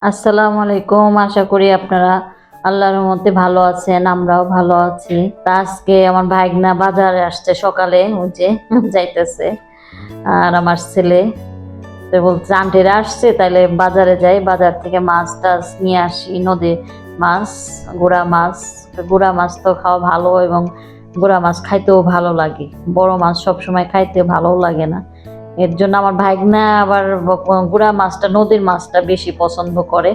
আসসালামু আলাইকুম। আশা করি আপনারা আল্লাহর রহমতে ভালো আছেন, আমরাও ভালো আছি। তা আজকে আমার ভাইগনা বাজারে আসছে সকালে, ওই যে যাইতেছে। আর আমার ছেলে তো বলছে আন্টিরা আসছে, তাইলে বাজারে যাই, বাজার থেকে মাছ টাছ নিয়ে আসি, নদীর মাছ, গুড়া মাছ। গুড়া মাছ তো খাওয়া ভালো এবং গুড়া মাছ খাইতেও ভালো লাগে। বড় মাছ সবসময় খাইতে ভালো লাগে না। এর জন্য আমার ভাইগনা আবার গুড়া মাছটা, নদীর মাছটা বেশি পছন্দ করে।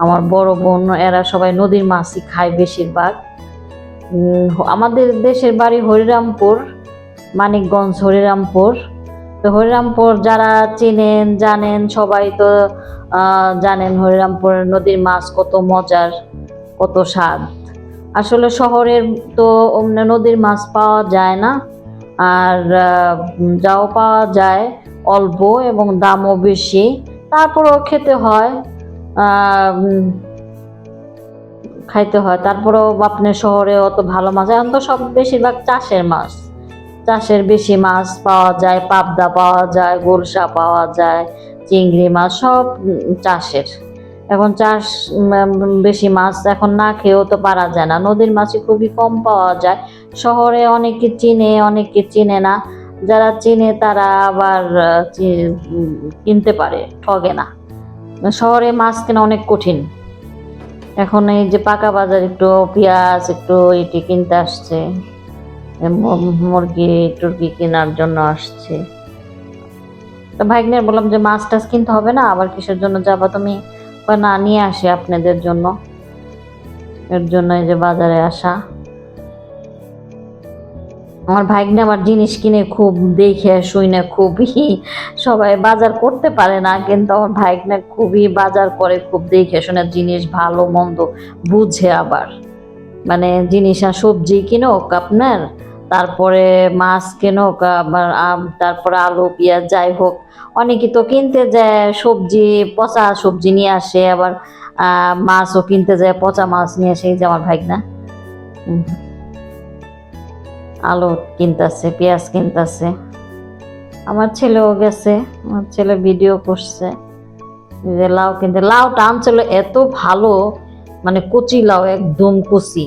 আমার বড় বোন এরা সবাই নদীর মাছই খায় বেশিরভাগ। আমাদের দেশের বাড়ি হরিরামপুর, মানিকগঞ্জ হরিরামপুর। তো হরিরামপুর যারা চিনেন জানেন, সবাই তো জানেন হরিরামপুরের নদীর মাছ কত মজার, কত স্বাদ। আসলে শহরের তো নদীর মাছ পাওয়া যায় না, আর যাও পাওয়া যায় অল্প এবং দামও বেশি, তারপরেও খেতে হয়, খাইতে হয়। তারপরেও আপনার শহরে অত ভালো মাছ, এখন তো সব বেশিরভাগ চাষের মাছ, চাষের বেশি মাছ পাওয়া যায়, পাবদা পাওয়া যায়, গুলশা পাওয়া যায়, চিংড়ি মাছ সব চাষের। এখন চাষ বেশি মাছ এখন না খেয়েও তো পারা যায় না, নদীর মাছই খুবই কম পাওয়া যায়। শহরে অনেকে চিনে, অনেকে চিনে না। যারা চিনে তারা আবার কিনতে পারে, ঠগে না। শহরে মাছ কেনা অনেক কঠিন। এখন এই যে পাকা বাজার একটু পেঁয়াজ একটু এটি কিনতে আসছে, মুরগি টুরগি কেনার জন্য আসছে। তো ভাইগনের বললাম যে মাছ টাছ কিনতে হবে না, আবার কিসের জন্য যাবা তুমি? না, নিয়ে আসি আপনাদের জন্য। এর জন্য এই যে বাজারে আসা। আমার ভাইগনা আবার জিনিস কিনে খুব, দেখে শুনে খুবই, সবাই বাজার করতে পারে না, কিন্তু আমার ভাইগনা খুবই বাজার করে, খুব দেখে শুনে জিনিস ভালো মন্দ বুঝে। আবার মানে জিনিস আর সবজি কিনুক আপনার, তারপরে মাছ কিনুক, আবার তারপরে আলু পেঁয়াজ যাই হোক, অনেকে তো কিনতে যায় সবজি, পচা সবজি নিয়ে আসে, আবার মাছও কিনতে যায় পচা মাছ নিয়ে আসে। এই যে আমার ভাইগনা আলু কিনতেছে, পেঁয়াজ কিনতেছে। আমার ছেলেও গেছে, আমার ছেলে ভিডিও করছে যে লাউ কিনতে। লাউটা আনছিল এত ভালো, মানে কচি লাউ, একদম কচি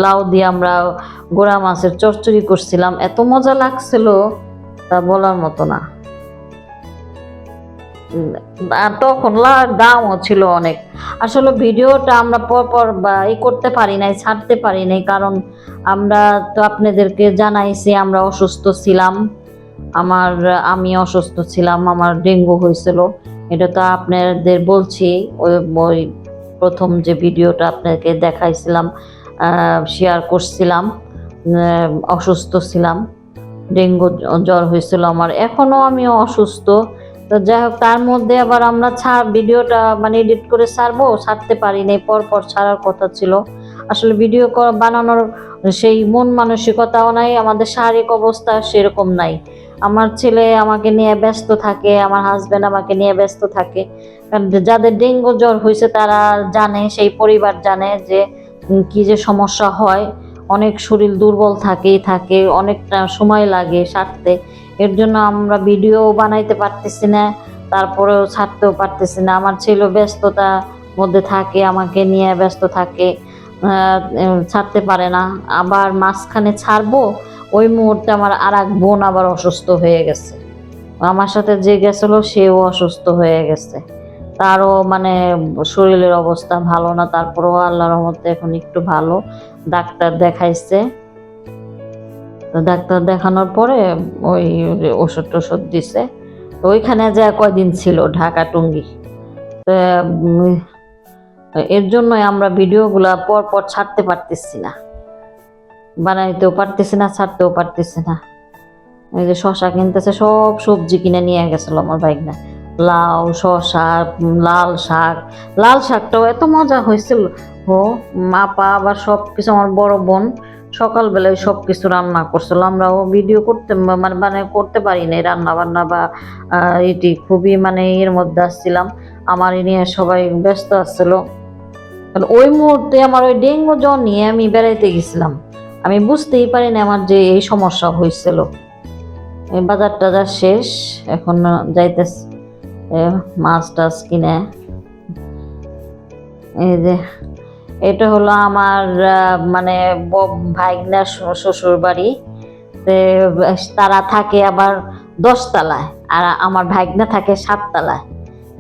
লাউ দিয়ে আমরা গোড়া মাছের চচ্চড়ি করছিলাম, এত মজা লাগছিল তা বলার মতো না। আর তখন লাউর দামও ছিল অনেক। আসলে ভিডিওটা আমরা পরপর করতে পারি নাই, ছাড়তে পারি নাই, কারণ আমরা তো আপনাদেরকে জানাইছি আমরা অসুস্থ ছিলাম। আমি অসুস্থ ছিলাম, আমার ডেঙ্গু হয়েছিল। এটা তো আপনাদের বলছি, ওই প্রথম যে ভিডিওটা আপনাকে দেখাইছিলাম, শেয়ার করছিলাম, অসুস্থ ছিলাম, ডেঙ্গু জ্বর হয়েছিল আমার, এখনো আমিও অসুস্থ। তো যাই হোক, তার মধ্যে আবার আমরা ভিডিওটা মানে এডিট করে ছাড়তে পারি নাই, পরপর ছাড়ার কথা ছিল। আসলে ভিডিও বানানোর সেই মন মানসিকতাও নাই, আমাদের শারীরিক অবস্থা সেরকম নাই। আমার ছেলে আমাকে নিয়ে ব্যস্ত থাকে, আমার হাজবেন্ড আমাকে নিয়ে ব্যস্ত থাকে। কারণ যাদের ডেঙ্গু জ্বর হয়েছে তারা জানে, সেই পরিবার জানে যে কি যে সমস্যা হয়। অনেক শরীর দুর্বল থাকে, অনেকটা সময় লাগে সারতে। এর জন্য আমরা ভিডিও বানাইতে পারতেছি না, তারপরেও ছাড়তেও পারতেছি না। আমার ছেলে ব্যস্ততার মধ্যে থাকে, আমাকে নিয়ে ব্যস্ত থাকে, ছাড়তে পারে না। আবার মাঝখানে ছাড়বো, ওই মুহূর্তে আমার আর এক বোন আবার অসুস্থ হয়ে গেছে। আমার সাথে যে গেছিল সেও অসুস্থ হয়ে গেছে, তারও মানে শরীরের অবস্থা ভালো না। তারপরেও আল্লাহর রহমতে এখন একটু ভালো, ডাক্তার দেখাইছে। তো ডাক্তার দেখানোর পরে ওই ওষুধ টষুধ দিছে। তো ওইখানে যা কয়দিন ছিল ঢাকা টুঙ্গি। তো এর জন্যই আমরা ভিডিওগুলা পর ছাড়তে পারতেছি না, বানাইতেও পারতেছি না, ছাড়তেও পারতেছি না। এই যে শশা কিনতেছে, সব সবজি কিনে নিয়ে গেছিল আমার ভাইগনা, লাউ, শশা, লাল শাকটাও এত মজা হয়েছিল। পা আবার সব কিছু, আমার বড় বোন সকালবেলায় সব কিছু রান্না করছিল। আমরাও ভিডিও করতে মানে করতে পারি নাই রান্না বান্না বা এটি, খুবই মানে এর মধ্যে আসছিলাম, আমার নিয়ে সবাই ব্যস্ত আসছিল। ওই মুহূর্তে আমার ওই ডেঙ্গু জ্বর নিয়ে আমি বেড়াইতে গেছিলাম, আমি বুঝতেই পারি না আমার যে এই সমস্যা হয়েছিল। বাজার টাজার শেষ, এখন যাইতেছে মাছ টাছ কিনে। এই যে এটা হলো আমার মানে ভাইগনার শ্বশুর বাড়ি। তারা থাকে আবার 10 তলায়, আর আমার ভাইগনা থাকে 7 তলায়।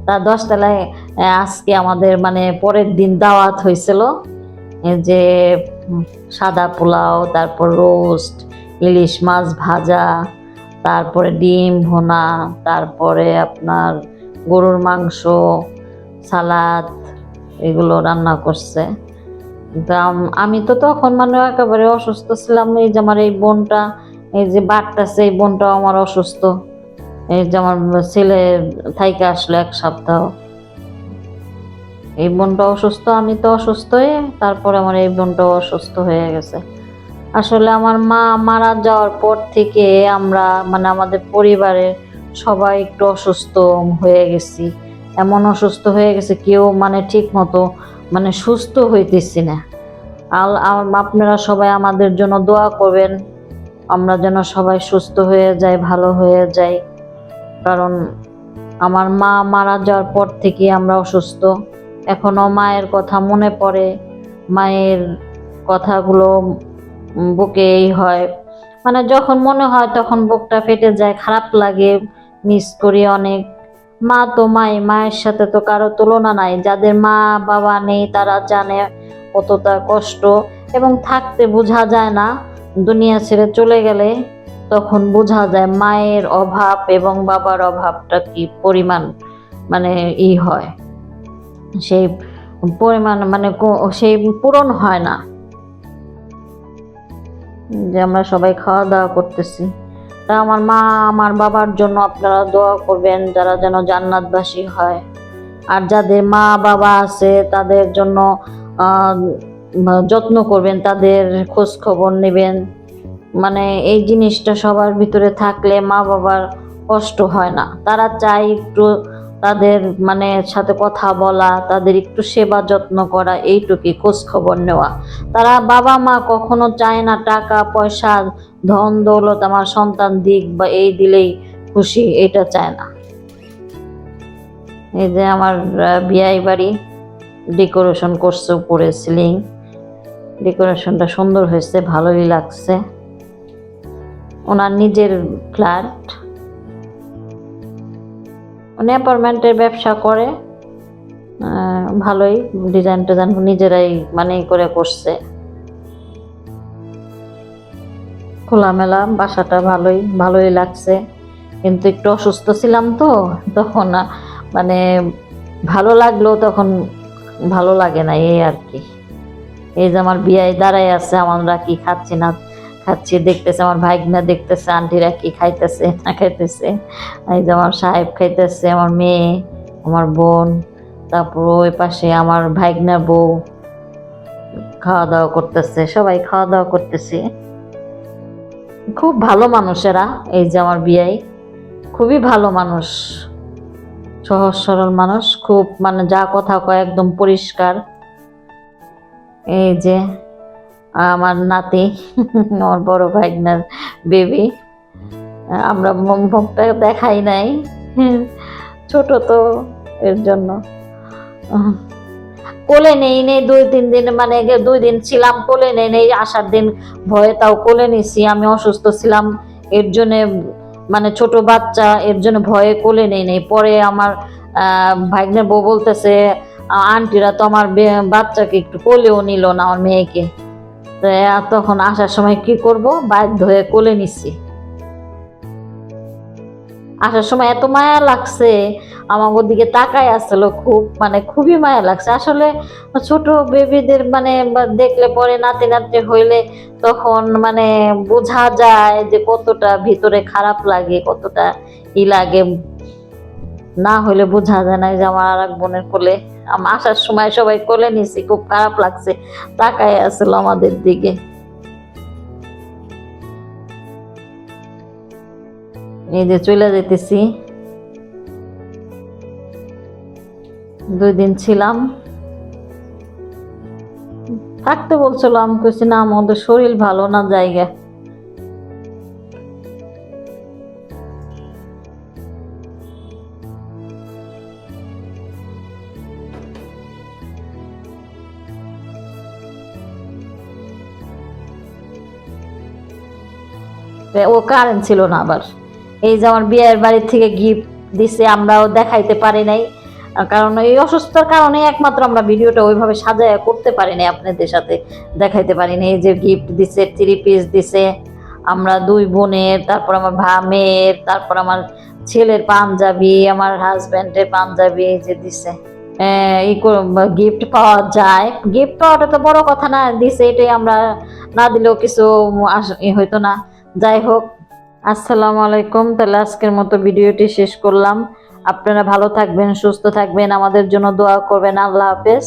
তা 10 তলায় আজকে আমাদের মানে পরের দিন দাওয়াত হয়েছিল, যে সাদা পোলাও, তারপর রোস্ট, ইলিশ মাছ ভাজা, তারপরে ডিম ভুনা, তারপরে আপনার গরুর মাংস, সালাদ, এগুলো রান্না করছে। আমি তো তখন মানে একেবারে অসুস্থ ছিলাম। এই যে আমার এই বোনটা, এই যে বাড়তেছে, এই বোনটাও আমার অসুস্থ। এই যে আমার ছেলে থাইকে আসলো 1 সপ্তাহ, এই বোনটা অসুস্থ, আমি তো অসুস্থ হয়ে তারপরে আমার এই বোনটাও অসুস্থ হয়ে গেছে। আসলে আমার মা মারা যাওয়ার পর থেকে আমরা মানে আমাদের পরিবারের সবাই একটু অসুস্থ হয়ে গেছি। এমন অসুস্থ হয়ে গেছে, কেউ মানে ঠিক মতো মানে সুস্থ হইতেছি না। আপনারা সবাই আমাদের জন্য দোয়া করবেন, আমরা যেন সবাই সুস্থ হয়ে যাই, ভালো হয়ে যাই। কারণ আমার মা মারা যাওয়ার পর থেকে আমরা অসুস্থ। এখনো মায়ের কথা মনে পড়ে, মায়ের কথাগুলো বুকেই হয়, মানে যখন মনে হয় তখন বুকটা ফেটে যায়, খারাপ লাগে, মিস করি অনেক। মা তো মায়ের সাথে তো কারো তুলনা নাই। যাদের মা বাবা নেই তারা জানে কতটা কষ্ট, এবং থাকতে বোঝা যায় না, দুনিয়া ছেড়ে চলে গেলে তখন বোঝা যায় মায়ের অভাব এবং বাবার অভাবটা কি পরিমাণ মানে হয়, সেই পরিমাণ মানে সেই পূরণ হয় না। যে আমরা সবাই খাওয়া দাওয়া করতেছি, তা আমার মা আমার বাবার জন্য আপনারা দোয়া করবেন, যারা যেন জান্নাতবাসী হয়। আর যাদের মা বাবা আছে তাদের জন্য যত্ন করবেন, তাদের খোঁজ খবর নেবেন। মানে এই জিনিসটা সবার ভিতরে থাকলে মা বাবার কষ্ট হয় না। তারা চায় একটু তাদের মানে সাথে কথা বলা, তাদের একটু সেবা যত্ন করা, এইটুকুই, খোঁজ খবর নেওয়া। তারা বাবা মা কখনো চায় না টাকা পয়সা ধন দৌলত আমার সন্তান দিক বা এই দিলেই খুশি, এটা চায় না। এই যে আমার বিয়াই বাড়ি ডেকোরেশন করছে, উপরে সিলিং ডেকোরেশনটা সুন্দর হয়েছে, ভালোই লাগছে। ওনার নিজের ফ্ল্যাট, উনি অ্যাপার্টমেন্টের ব্যবসা করে, ভালোই ডিজাইন টিজাইন নিজেরাই মানে করে করছে। খোলামেলা বাসাটা, ভালোই লাগছে। কিন্তু একটু অসুস্থ ছিলাম তো তখন মানে ভালো লাগলো, তখন ভালো লাগে না, এই আর কি। এই যে আমার বিয়ায় দাঁড়ায় আছে, আমরা কি খাচ্ছি না খাচ্ছি দেখতেছে, আমার ভাইগনা দেখতেছে, আন্টিরা কি খাইতেছে না খাইতেছে। এই যে আমার সাহেব খাইতেছে, আমার মেয়ে, আমার বোন, তারপর ওই পাশে আমার ভাইগনার বউ খাওয়া দাওয়া করতেছে, সবাই খাওয়া দাওয়া করতেছে। খুব ভালো মানুষেরা, এই যে আমার বিয়াই খুবই ভালো মানুষ, সহজ সরল মানুষ, খুব মানে যা কথা কয় একদম পরিষ্কার। এই যে আমার নাতি, আমার বড় ভাইগনার বেবি, আমরা মুখটা দেখাই নাই, ছোট তো এর জন্য। কোলে নেই 2-3 দিন, মানে 2 দিন ছিলাম কোলে নেই, আসার দিন ভয়ে তাও কোলে নিছি। আমি অসুস্থ ছিলাম এর জন্য, মানে ছোট বাচ্চা এর জন্য ভয়ে কোলে নেই। পরে আমার ভাইগনার বউ বলতেছে, আন্টিরা তো আমার বাচ্চাকে একটু কোলেও নিল না, আমার মেয়েকে। তখন আসার সময় কি করব, বাধ্য হয়ে কোলে নিচ্ছি। আসার সময় এত মায়া লাগছে, আমার ওদিকে তাকায় আসছিল, মানে খুবই মায়া লাগছে। আসলে ছোট বেবিদের মানে দেখলে পরে নাতি নাতি হইলে তখন মানে বোঝা যায় যে কতটা ভিতরে খারাপ লাগে, কতটা লাগে, না হইলে বোঝা যায় না। যে আমার আর এক বোনের কোলে আসার সময় সবাই কোলে নিছি, খুব খারাপ লাগছে, তাকায় আসছিল আমাদের দিকে। এই যে চলে যেতেছি, 2 দিন ছিলাম, থাকতে বলছিলাম, কইছি না আমাদের শরীর ভালো না, জায়গা। ও কারেন্ট ছিল না আবার। এই যে আমার বিয়ের বাড়ি থেকে গিফট দিছে, আমরাও দেখাইতে পারি নাই, কারণ এই অসুস্থতার কারণে একমাত্র আমরা ভিডিওটা ওইভাবে সাজায় করতে পারি নাই, আপনাদের সাথে দেখাইতে পারি নাই। এই যে গিফট দিছে, 3 পিস দিছে, আমরা 2 বোনের, তারপর আমার মেয়ের, তারপর আমার ছেলের পাঞ্জাবি, আমার হাজবেন্ডের পাঞ্জাবি এই যে দিছে। গিফট পাওয়া যায়, গিফট পাওয়াটা তো বড় কথা না, দিছে এটাই, আমরা না দিলেও কিছু হইতো না। যাই হোক, আসসালামু আলাইকুম। তাহলে আজকের মতো ভিডিওটি শেষ করলাম। আপনারা ভালো থাকবেন, সুস্থ থাকবেন, আমাদের জন্য দোয়া করবেন। আল্লাহ হাফেজ।